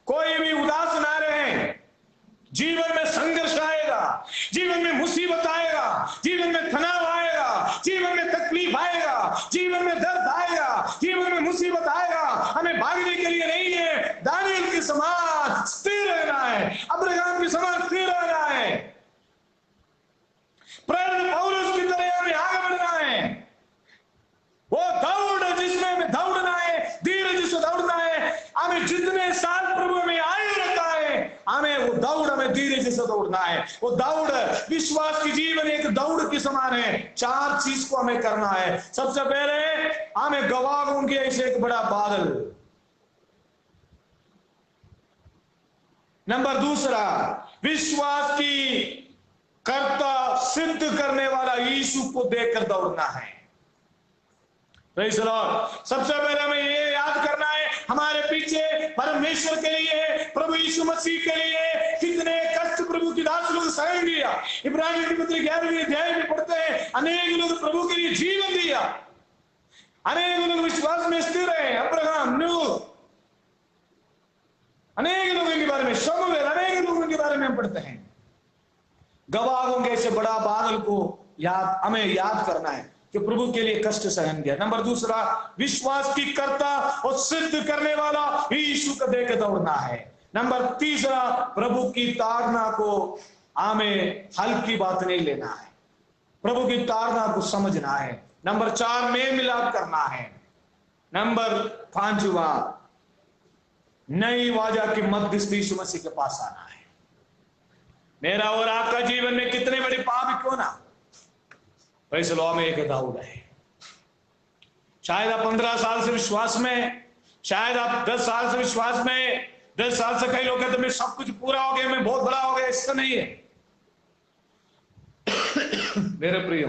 कोई भी उदास ना रहे। जीवन में संघर्ष आएगा, जीवन में मुसीबत आएगा, जीवन में तनाव आएगा, जीवन में तकलीफ आएगा, जीवन में दर्द आएगा, जीवन में मुसीबत आएगा। हमें भागने के लिए नहीं है, दानियल के समान स्थिर रहना है, अब्राहम के समान स्थिर रहना है, प्रेरित पौलुस की तरह हमें आगे बढ़ना है। वो दौड़ जिसमें हमें दौड़ना है, धीरज से दौड़ना है। हमें जितने साल प्रभु में आयु रखा है, हमें वो दौड़, हमें धीरज से दौड़ना है। वो दौड़, विश्वास की जीवन एक दौड़ के समान है। 4 चीज को हमें करना है। सबसे पहले हमें गवाह होंगे ऐसे एक बड़ा बादल। नंबर 2, विश्वास की कर्ता सिद्ध करने वाला यीशु को देखकर दौड़ना है। Praise the Lord. सबसे पहले हमें ये याद करना है, हमारे पीछे परमेश्वर के लिए, प्रभु यीशु मसीह के लिए कितने कष्ट प्रभु की दास लोग सहन किया। इब्रानियों की पत्री 11वें अध्याय में पढ़ते हैं, अनेक लोग प्रभु के लिए जीवन दिया, अनेक लोग विश्वास में स्थिर रहे। अब्राहम, नूह, अनेक लोगों के बारे में, शमूएल, अनेक लोगों के बारे में हम पढ़ते हैं। गवाहों के ऐसे बड़ा बादल को हमें याद करना है कि प्रभु के लिए कष्ट सहन किया। नंबर 2, विश्वास की कर्ता और सिद्ध करने वाला यीशु को देख दौड़ना है। नंबर 3, प्रभु की ताड़ना को हमें हल्की बात नहीं लेना है, प्रभु की ताड़ना को समझना है। नंबर 4, मेल मिलाप करना है। नंबर 5, नई वाचा की मध्यस्थ यीशु मसीह के पास आना है। मेरा और आपका जीवन में कितने बड़े पाप क्यों ना, प्रेज़ द लॉर्ड, में एक दौड़ है। शायद आप 15 साल से विश्वास में, शायद आप 10 साल से विश्वास में, 10 साल से कई लोग कहते मैं सब कुछ पूरा हो गया, मैं बहुत बड़ा हो गया। इसका नहीं है मेरे प्रियो।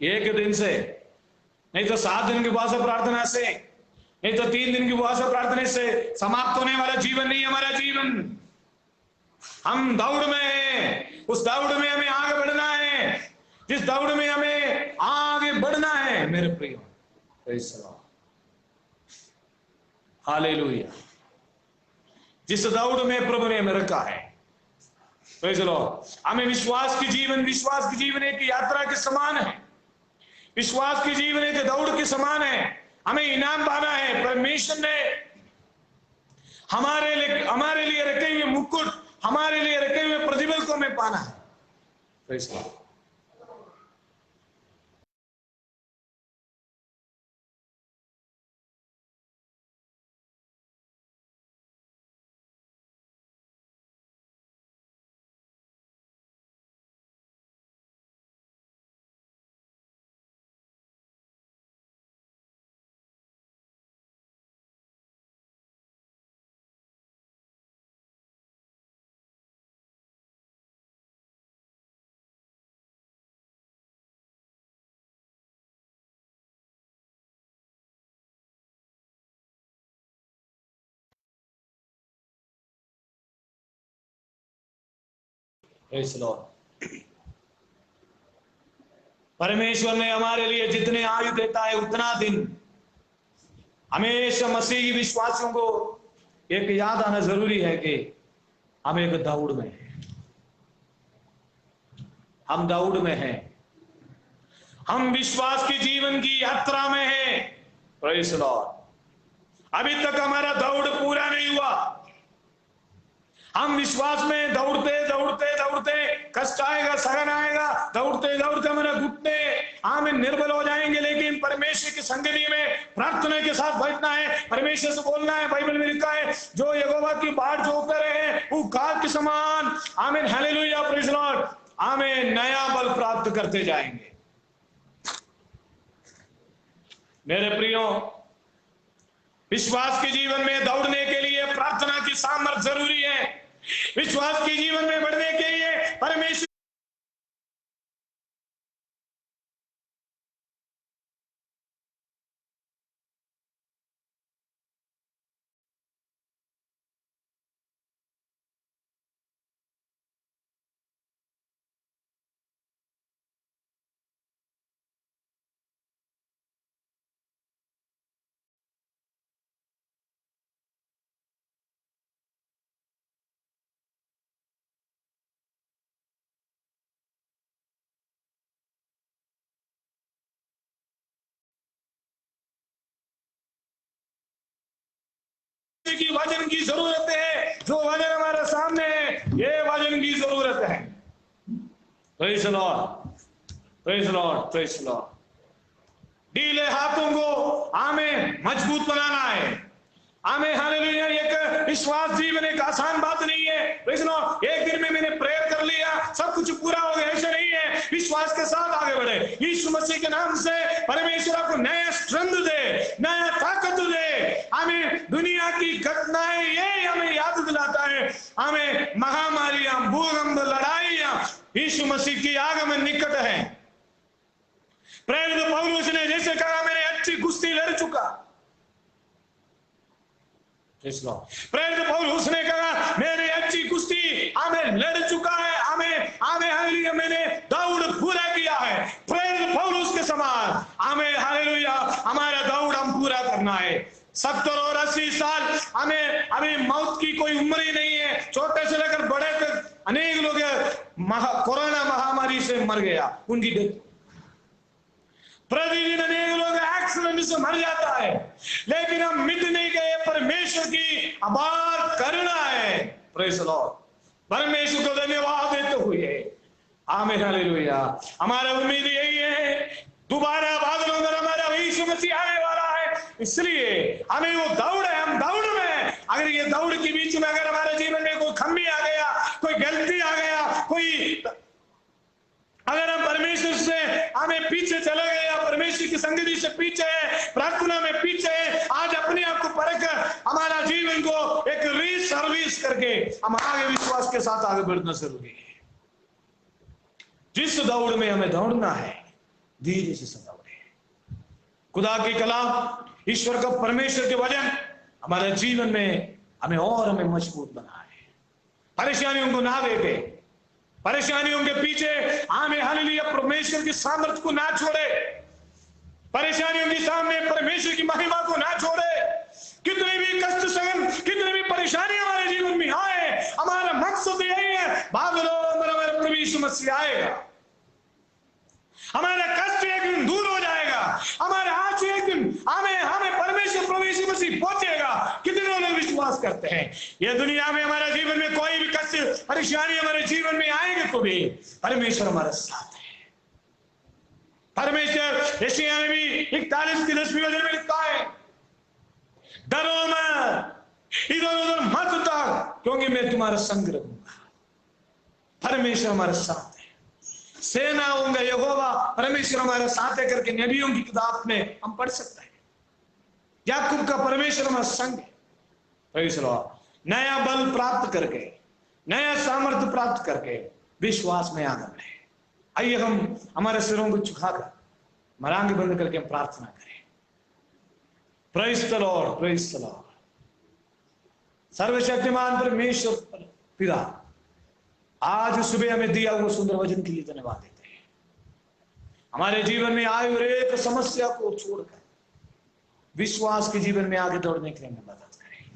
एक दिन से नहीं तो 7 दिन की उपवास प्रार्थना से, नहीं तो 3 दिन की उपवास और प्रार्थना से समाप्त होने वाला जीवन नहीं हमारा जीवन। हम दौड़ में हैं, उस दौड़ में हमें आगे बढ़ना है, जिस दौड़ में हमें आगे बढ़ना है मेरे प्रियो। Praise the Lord, hallelujah. जिस दौड़ में प्रभु ने हमें रखा है, प्रेज़ द लॉर्ड, हमें विश्वास की जीवन एक यात्रा के समान है, विश्वास की जीवन एक दौड़ के समान है। हमें इनाम पाना है। परमेश्वर ने हमारे लिए रखे हुए मुकुट, हमारे लिए रखे हुए प्रतिफल को हमें पाना है। Praise the Lord. Praise the Lord. परमेश्वर ने हमारे लिए जितने आयु देता है उतना दिन हमेशा मसीही विश्वासियों को एक याद आना जरूरी है कि हम एक दौड़ में हैं, हम दौड़ में हैं, हम विश्वास की जीवन की यात्रा में हैं। Praise the Lord. अभी तक हमारा दौड़ पूरा नहीं हुआ। हम विश्वास में दौड़ते दौड़ते दौड़ते कष्ट आएगा, सहन आएगा, दौड़ते दौड़ते हमारे घुटने हमें निर्बल हो जाएंगे, लेकिन परमेश्वर की संगति में प्रार्थना के साथ बैठना है, परमेश्वर से बोलना है। बाइबल में लिखा है, जो यहोवा की बाट जोहते रहे वो काग के समान, आमीन, हालेलुया, प्रेज़ द लॉर्ड, हमें नया बल प्राप्त करते जाएंगे। मेरे प्रियो, विश्वास के जीवन में दौड़ने के लिए प्रार्थना की सामर्थ्य जरूरी है। विश्वास के जीवन में बढ़ने के लिए परमेश्वर की वजन की जरूरत है। जो वजन हमारे सामने है, ये वजन की जरूरत है। Praise the Lord, praise the Lord, praise the Lord. ढीले हाथों को हमें मजबूत बनाना है। हमें, हालेलुया, एक विश्वास जीवन एक आसान बात नहीं है। Praise the Lord. एक दिन में मैंने प्रेयर कर लिया, सब कुछ पूरा हो गया, ऐसा नहीं है। विश्वास के साथ आगे बढ़े। यीशु मसीह के नाम से परमेश्वर आपको नया स्ट्रेंथ दे, नया ताकत दे। हमें दुनिया की घटनाएं ये हमें याद दिलाता है, हमें महामारियां, भूकंप, लड़ाइयां यीशु मसीह की आगमन निकट है। प्रेरित पौलुस ने जैसे कहा, मैंने अच्छी कुश्ती लड़ चुका। प्रेरित पौलुस ने कहा, मैंने अच्छी कुश्ती हमें लड़ चुका है, हमें मैंने दौड़ पूरा किया है। प्रेरित पौलुस के समान हमें, हालेलुया, हमारा दौड़ हम पूरा करना है। 70 और 80 साल हमें अभी मौत की कोई उम्र ही नहीं है। छोटे से लेकर बड़े तक अनेक लोग कोरोना महामारी से मर गया, उनकी डेथ। प्रतिदिन अनेक लोग एक्सीडेंट से मर जाता है, लेकिन हम मिट नहीं गए। परमेश्वर की अपार करुणा है। Praise the Lord. परमेश्वर को धन्यवाद देते हुए, आमीन, हालेलुया, हमारा उम्मीद यही है, दोबारा बादलों में हमारा यीशु मसीह आने वाला है। इसलिए हमें वो दौड़ है, हम दौड़ में। अगर ये दौड़ के बीच में अगर हमारे जीवन में कोई खामी आ गया, कोई गलती आ गया, कोई अगर हम परमेश्वर से हमें पीछे चले गए, या परमेश्वर की संगति से पीछे है, प्रार्थना में पीछे है, आज अपने आप को परख हमारा जीवन को एक री सर्विस करके हम आगे विश्वास के साथ आगे बढ़ना जरूरी है। जिस दौड़ में हमें दौड़ना है, धीरे से दौड़े। खुदा की कलाम ईश्वर का, परमेश्वर के वचन हमारे जीवन में हमें मजबूत बनाए। परेशानियों को ना देते, परेशानियों के पीछे हमें हालेलुया परमेश्वर की सामर्थ्य को ना छोड़े, परेशानियों के सामने परमेश्वर की महिमा को ना छोड़े। कितने भी कष्ट सहन, कितने भी परेशानी हमारे जीवन में आए, हमारा मकसद यही है, भाग लो, हमारा प्रभु यीशु मसीह आएगा, हमारा कष्ट एक दिन दूर हो जाएगा, हमारे हाथ से एक दिन हमें परमेश्वर प्रभु यीशु मसीह पहुंचेगा। कितने लोग विश्वास करते हैं ये दुनिया में हमारे जीवन में कोई भी कष्ट परेशानी हमारे जीवन में आएंगे तो भी परमेश्वर हमारे साथ है। परमेश्वर यशायाह में भी 41 की 10वीं वचन में लिखा है, डरो मत, इधर उधर मत उतर, क्योंकि मैं तुम्हारा संग रखूंगा। परमेश्वर हमारे साथ है, सेना होंगे यहोवा परमेश्वर हमारे साथ है करके नबियों की किताब में हम पढ़ सकते हैं। याकूब का परमेश्वर हमारा संग है। Praise the Lord. नया बल प्राप्त करके, नया सामर्थ्य प्राप्त करके विश्वास में आगे बढ़े। आइए हम हमारे सिरों को झुकाकर मरांगे बंद करके हम प्रार्थना करें। Praise the Lord, praise the Lord. सर्वशक्तिमान परमेश्वर पिता, आज सुबह हमें दिया हुआ सुंदर वचन के लिए धन्यवाद देते हैं। हमारे जीवन में आए हुए एक समस्या को छोड़कर विश्वास के जीवन में आगे दौड़ने के लिए हमें मदद करें।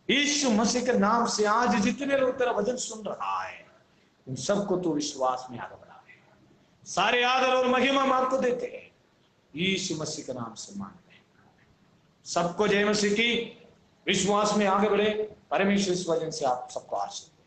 यीशु मसीह के नाम से आज जितने लोग तेरा वचन सुन रहा है, उन सबको तो विश्वास में आगे बढ़ावे। सारे आदर और महिमा हम आपको देते हैं, यीशु मसीह के नाम से मांगते हैं। सबको जय मसीह की। विश्वास में आगे बढ़े। परमेश्वर इस वचन से आप सबको आशीर्वाद